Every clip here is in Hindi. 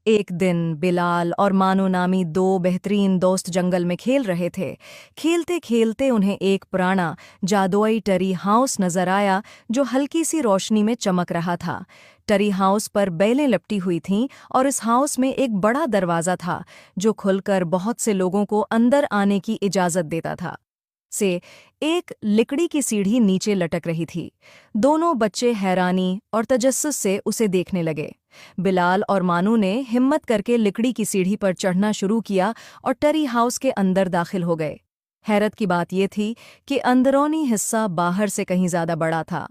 एक दिन बिलाल और मानो नामी दो बेहतरीन दोस्त जंगल में खेल रहे थे। खेलते खेलते उन्हें एक पुराना जादुई टरी हाउस नजर आया जो हल्की सी रोशनी में चमक रहा था। टरी हाउस पर बेलें लपटी हुई थीं और इस हाउस में एक बड़ा दरवाज़ा था जो खुलकर बहुत से लोगों को अंदर आने की इजाज़त देता था। से एक लकड़ी की सीढ़ी नीचे लटक रही थी। दोनों बच्चे हैरानी और तजस्सुस से उसे देखने लगे। बिलाल और मानू ने हिम्मत करके लकड़ी की सीढ़ी पर चढ़ना शुरू किया और टरी हाउस के अंदर दाखिल हो गए। हैरत की बात यह थी कि अंदरूनी हिस्सा बाहर से कहीं ज्यादा बड़ा था।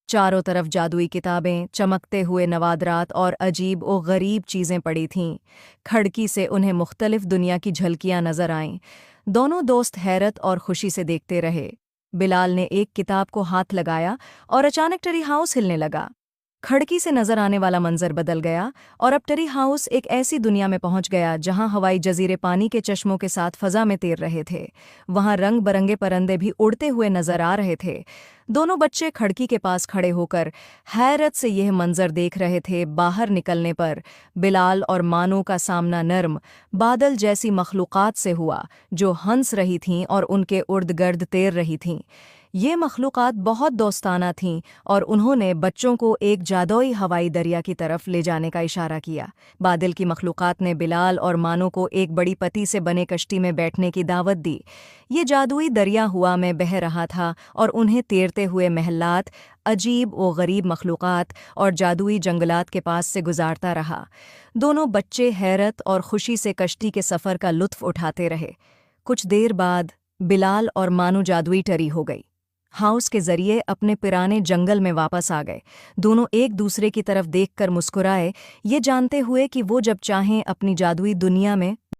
चारों तरफ जादुई किताबें, चमकते हुए नवादरात और अजीब और गरीब चीज़ें पड़ी थीं। खिड़की से उन्हें मुख्तलिफ दुनिया की झलकियां नजर आईं। दोनों दोस्त हैरत और खुशी से देखते रहे। बिलाल ने एक किताब को हाथ लगाया और अचानक टरी हाउस हिलने लगा। खिड़की से नजर आने वाला मंजर बदल गया और अब टरी हाउस एक ऐसी दुनिया में पहुंच गया जहां हवाई जजीरे पानी के चश्मों के साथ फजा में तैर रहे थे। वहां रंग बरंगे परिंदे भी उड़ते हुए नजर आ रहे थे। दोनों बच्चे खिड़की के पास खड़े होकर हैरत से यह मंजर देख रहे थे। बाहर निकलने पर बिलाल और मानो का सामना नर्म बादल जैसी मखलूक़ात से हुआ जो हंस रही थीं और उनके उर्द गर्द तैर रही थीं। ये मखलूक़ात बहुत दोस्ताना थीं और उन्होंने बच्चों को एक जादुई हवाई दरिया की तरफ ले जाने का इशारा किया। बादल की मखलूक़ात ने बिलाल और मानो को एक बड़ी पत्ती से बने कश्ती में बैठने की दावत दी। ये जादुई दरिया हुआ में बह रहा था और उन्हें तैरते हुए महलात, अजीब व गरीब मखलूक़ात और जादुई जंगलात के पास से गुजारता रहा। दोनों बच्चे हैरत और खुशी से कश्ती के सफ़र का लुत्फ़ उठाते रहे। कुछ देर बाद बिलाल और मानो जादुई टरी हो गई। हाउस के जरिए अपने पुराने जंगल में वापस आ गए। दोनों एक दूसरे की तरफ देखकर मुस्कुराए, ये जानते हुए कि वो जब चाहें अपनी जादुई दुनिया में